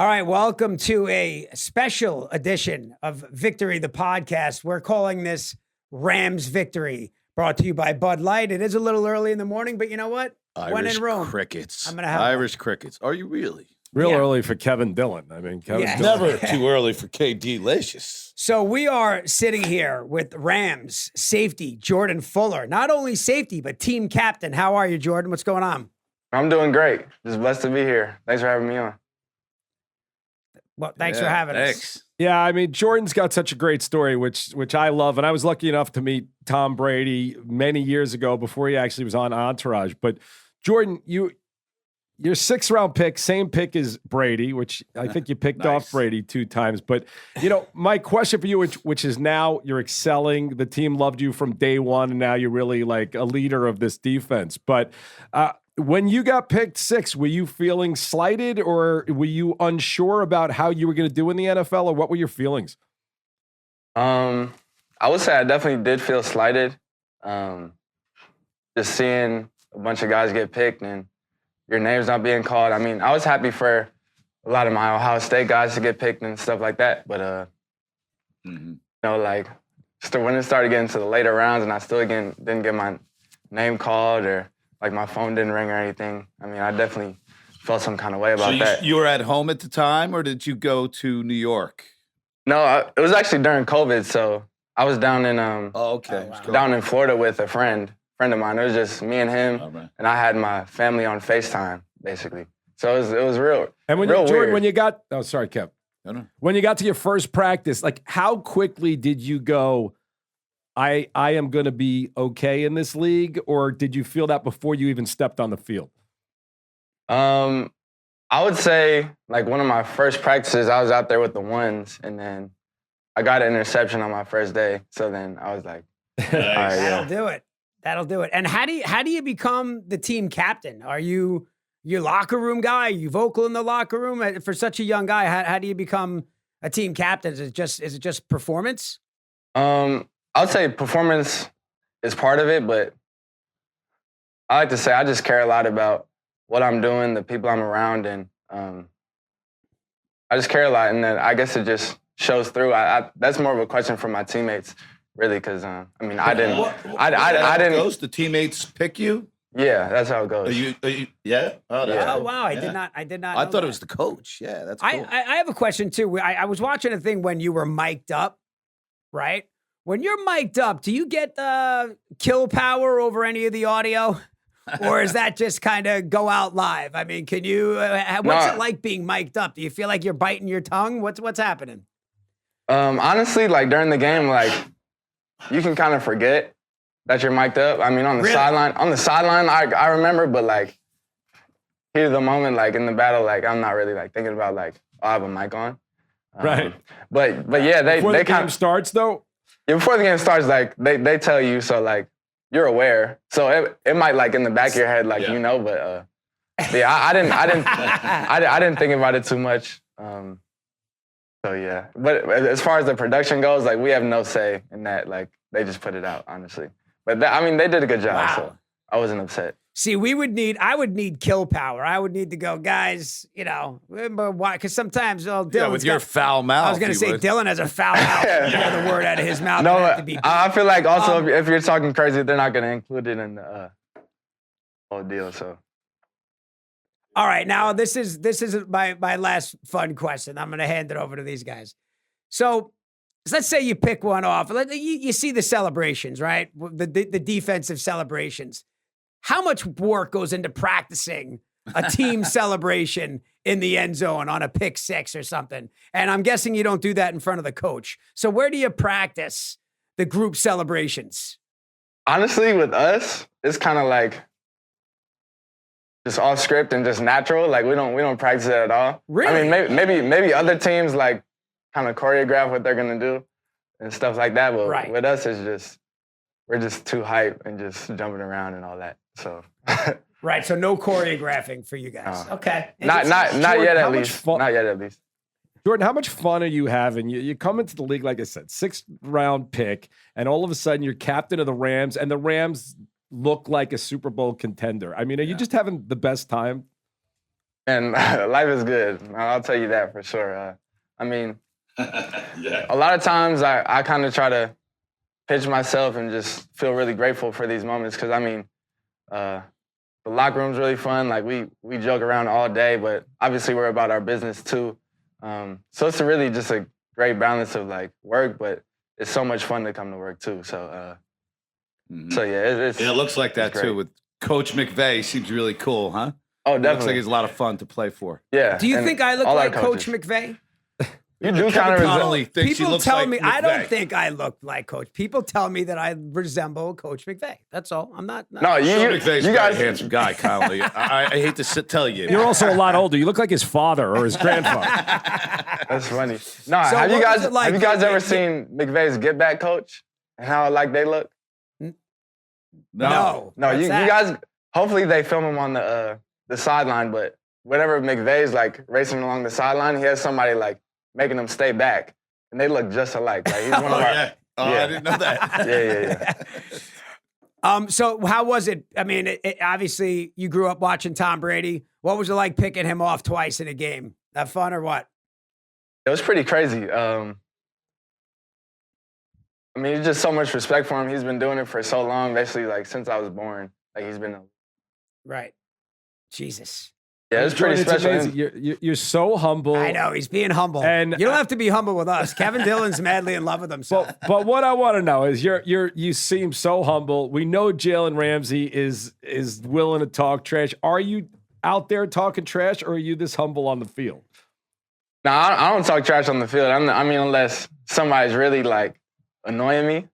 All right, welcome to a special edition of Victory, the podcast. We're calling this Rams Victory, brought to you by Bud Light. It is a little early in the morning, but you know what? When Irish in Rome, crickets. I'm gonna have Irish crickets. Are you really? Real Yeah. early for Kevin Dillon. I mean, Kevin Yes. Dillon. Never too early for KD-licious. So we are sitting here with Rams safety Jordan Fuller. Not only safety, but team captain. How are you, Jordan? What's going on? I'm doing great. Just blessed to be here. Thanks for having me on. Well, thanks for having us. Thanks. Yeah, I mean, Jordan's got such a great story, which I love. And I was lucky enough to meet Tom Brady many years ago before he actually was on Entourage. But Jordan, your 6th round pick, same pick as Brady, which I think you picked off Brady 2 times. But, my question for you, which is now you're excelling. The team loved you from day one, and now you're really like a leader of this defense. But when you got picked 6, were you feeling slighted, or were you unsure about how you were going to do in the NFL, or what were your feelings? I would say I definitely did feel slighted. Just seeing a bunch of guys get picked and your name's not being called. I mean, I was happy for a lot of my Ohio State guys to get picked and stuff like that. But, when it started getting to the later rounds and I still didn't get my name called or like my phone didn't ring or anything, I mean, I definitely felt some kind of way about that. You were at home at the time, or did you go to New York? No, it was actually during COVID, so I was down in down in Florida with a friend of mine. It was just me and him, and I had my family on FaceTime, basically. So it was real. And when real Jordan, weird. when you got, oh, sorry, Kev. No. When you got to your first practice, like how quickly did you go, I am going to be okay in this league, or did you feel that before you even stepped on the field? I would say like one of my first practices, I was out there with the ones, and then I got an interception on my first day. So then I was like, all right, That'll do it. That'll do it. And how do you become the team captain? Are you your locker room guy? Are you vocal in the locker room? For such a young guy, how do you become a team captain? Is it just performance? I would say performance is part of it, but I like to say I just care a lot about what I'm doing, the people I'm around, and I just care a lot, and then I guess it just shows through. That's more of a question for my teammates, really, because I didn't. I didn't. Goes, the teammates pick you. Yeah, that's how it goes. Are you? Yeah. Oh, Yeah. Oh wow, I did not. I know thought that. it was the coach. Yeah, that's cool. I have a question too. I was watching a thing when you were mic'd up, right? When you're mic'd up, do you get kill power over any of the audio? Or is that just kind of go out live? I mean, can you, what's it like being mic'd up? Do you feel like you're biting your tongue? What's happening? Honestly, like during the game, like you can kind of forget that you're mic'd up. I mean, on the sideline, I remember, but like heat of the moment, like in the battle, like I'm not really like thinking about like, oh, I have a mic on. Right. But yeah, they Before the kind game of starts, though? Yeah, before the game starts, like they tell you, so like you're aware. So it might like in the back of your head, like but yeah, I didn't think about it too much. So yeah, but as far as the production goes, like we have no say in that. Like they just put it out, honestly. But they did a good job, so I wasn't upset. See, I would need kill power. I would need to go, guys, why? Because sometimes, Dylan. With your foul mouth. I was going to say, Dylan has a foul mouth. The word out of his mouth. No, have to be I feel like also if you're talking crazy, they're not going to include it in the whole deal. So. All right, now this is my last fun question. I'm going to hand it over to these guys. So let's say you pick one off. You see the celebrations, right? The defensive celebrations. How much work goes into practicing a team celebration in the end zone on a pick 6 or something? And I'm guessing you don't do that in front of the coach. So where do you practice the group celebrations? Honestly, with us, it's kind of like just off script and just natural. Like we don't practice it at all. Really? I mean, maybe other teams like kind of choreograph what they're gonna do and stuff like that. But with us, it's just we're just too hype and just jumping around and all that. So right. So no choreographing for you guys. Okay. Not yet at least. Not yet at least. Jordan, how much fun are you having? You come into the league, like I said, 6th round pick, and all of a sudden you're captain of the Rams, and the Rams look like a Super Bowl contender. I mean, are you just having the best time? And life is good. I'll tell you that for sure. I mean, Yeah. a lot of times I kind of try to pitch myself and just feel really grateful for these moments because, I mean, the locker room's really fun. Like, we joke around all day, but obviously we're about our business too. So it's really just a great balance of, like, work, but it's so much fun to come to work too. So, so yeah, it's Yeah, it looks like that great. too with Coach McVay. Seems really cool, huh? Oh, Looks like definitely. he's a lot of fun to play for. Yeah. Do you and think I look all our like Coach coaches. McVay? You do kind Kevin of Connolly thinks he People looks tell like me I don't McVay. think I look like Coach. People tell me that I resemble Coach McVay. That's all. I'm not. No, you McVay's you a guys. very handsome guy, Connolly. I hate to tell you. You're also a lot older. You look like his father or his grandfather. That's funny. No, So have you what guys was it like have you guys being- ever seen McVay's Get Back Coach and how like they look? No. No, What's you that? guys. Hopefully they film him on the sideline, but whenever McVay's like racing along the sideline, he has somebody like making him stay back, and they look just alike. Like he's one of Oh, our. yeah. Oh, Yeah. I didn't know that. Yeah. So how was it? I mean, obviously you grew up watching Tom Brady. What was it like picking him off twice in a game? That fun or what? It was pretty crazy. I mean, it's just so much respect for him. He's been doing it for so long, basically like since I was born. Like he's been. Right. Jesus. Yeah, it's pretty Jordan, special. amazing. You're so humble. I know he's being humble. And you don't have to be humble with us. Kevin Dillon's madly in love with himself. But what I want to know is you seem so humble. We know Jalen Ramsey is willing to talk trash. Are you out there talking trash, or are you this humble on the field? No, I don't talk trash on the field. I mean, unless somebody's really like annoying me.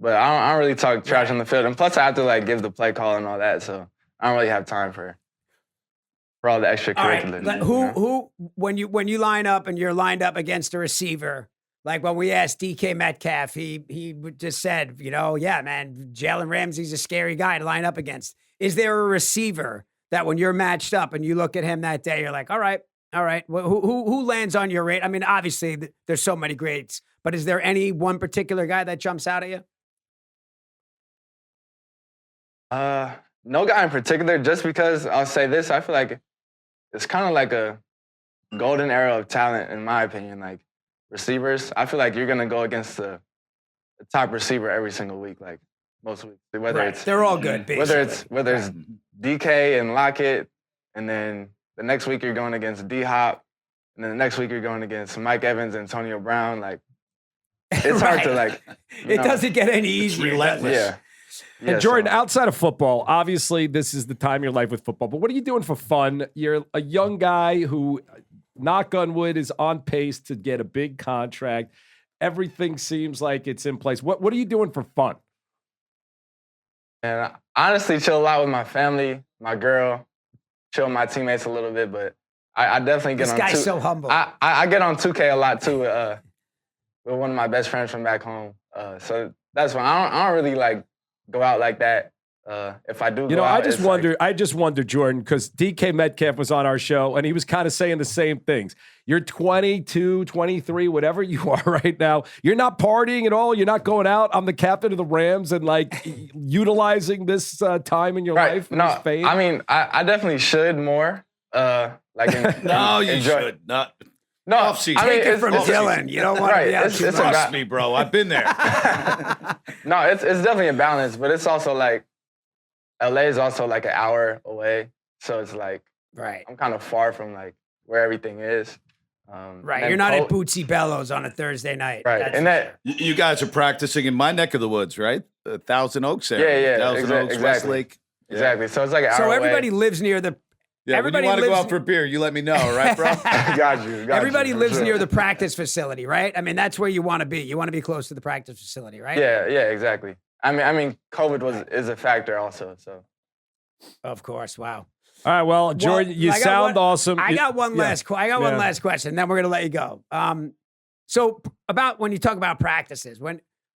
But I don't really talk trash on the field. And plus, I have to like give the play call and all that, so I don't really have time for all the All right. extracurriculars. Like, you know? who when you line up and you're lined up against a receiver, like when we asked DK Metcalf, he just said, yeah, man, Jalen Ramsey's a scary guy to line up against. Is there a receiver that when you're matched up and you look at him that day, you're like, all right. Well, who lands on your rate? I mean, obviously there's so many greats, but is there any one particular guy that jumps out at you? No guy in particular, just because I'll say this, I feel like it's kind of like a golden era of talent, in my opinion. Like receivers, I feel like you're gonna go against the top receiver every single week, like most weeks. Whether Right. it's They're all good, basically. whether it's DK and Lockett, and then the next week you're going against D Hop, and then the next week you're going against Mike Evans, Antonio Brown. Like it's hard to like. It doesn't get any easier. relentless. does it? Yeah. And Jordan, outside of football, obviously this is the time of your life with football, but what are you doing for fun? You're a young guy who, knock on wood, is on pace to get a big contract. Everything seems like it's in place. What are you doing for fun? And I honestly chill a lot with my family, my girl, chill with my teammates a little bit, but I definitely get This on. guy's so humble. I get on 2K a lot too with one of my best friends from back home. So that's why I don't really like go out like that. If I do, You go know, out, I just wonder, Jordan, because DK Metcalf was on our show and he was kind of saying the same things. You're 22, 23, whatever you are right now. You're not partying at all. You're not going out. I'm the captain of the Rams and like utilizing this time in your life. And No, this fame. I mean, I definitely should more. No, you enjoy- should not. No, Off-season. I mean, Take it it's, from it's, Dylan. You don't want right, to be out it's- too it's a much. Trust me, bro. I've been there. No, it's definitely a balance, but it's also like LA is also like an hour away, so it's like Right. I'm kind of far from like where everything is. Right. and You're not then at Bootsy Bellows on a Thursday night. Right, That's and for that You guys are practicing in my neck of the woods, right? Thousand Oaks area. Yeah, Thousand Oaks, exactly. Westlake. Yeah. exactly. So it's like an sure. hour So everybody away. lives near the. Yeah, Everybody when you want to go lives- out for a beer, you let me know, right, bro? got you. Everybody for lives sure. near the practice facility, right? I mean, that's where you want to be. You want to be close to the practice facility, right? Yeah, exactly. I mean, COVID is a factor also. So Of course. Wow. All right, well, Jordan, you I got sound one- awesome. I got one Yeah. last. I got one last question. Then we're gonna let you go. So about when you talk about practices,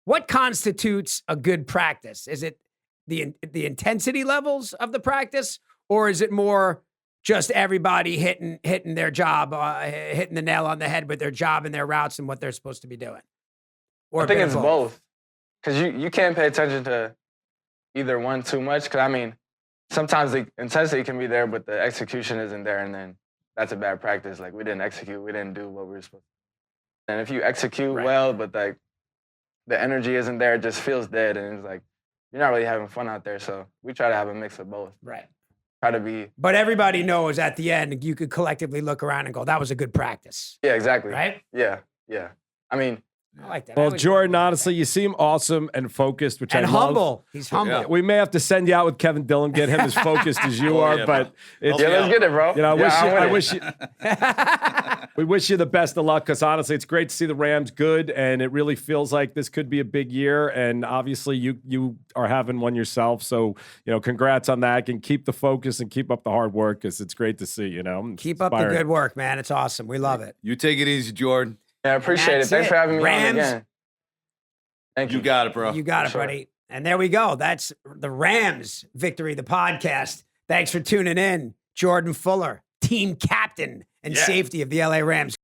what constitutes a good practice? Is it the intensity levels of the practice, or is it more just everybody hitting their job, hitting the nail on the head with their job and their routes and what they're supposed to be doing? Or I a think bit it's of both, because you can't pay attention to either one too much. Because I mean, sometimes the intensity can be there, but the execution isn't there, and then that's a bad practice. Like we didn't execute, we didn't do what we were supposed to. And if you execute Right. well, but like the energy isn't there, it just feels dead, and it's like you're not really having fun out there. So we try to have a mix of both. Right. Try to be. But everybody knows at the end, you could collectively look around and go, that was a good practice. Yeah, exactly. Right? Yeah, yeah. I mean, I like that. I Well, always Jordan, like that. honestly, you seem awesome and focused, which And I love. humble. He's humble. Yeah. We may have to send you out with Kevin Dillon, get him as focused as you Oh, are, yeah, but it's, yeah, let's get it, bro. you know, Yeah, I wish you, we wish you the best of luck because honestly, it's great to see the Rams good, and it really feels like this could be a big year. And obviously, you are having one yourself, so congrats on that. And keep the focus and keep up the hard work because it's great to see. It's Keep up the inspiring. good work, man. It's awesome. We love it. You take it easy, Jordan. Yeah, I appreciate it. That's Thanks it. for having me Rams. on again. Thank you. You got it, bro. You got it, Sure. buddy. And there we go. That's the Rams victory, the podcast. Thanks for tuning in. Jordan Fuller, team captain and Yeah. safety of the LA Rams.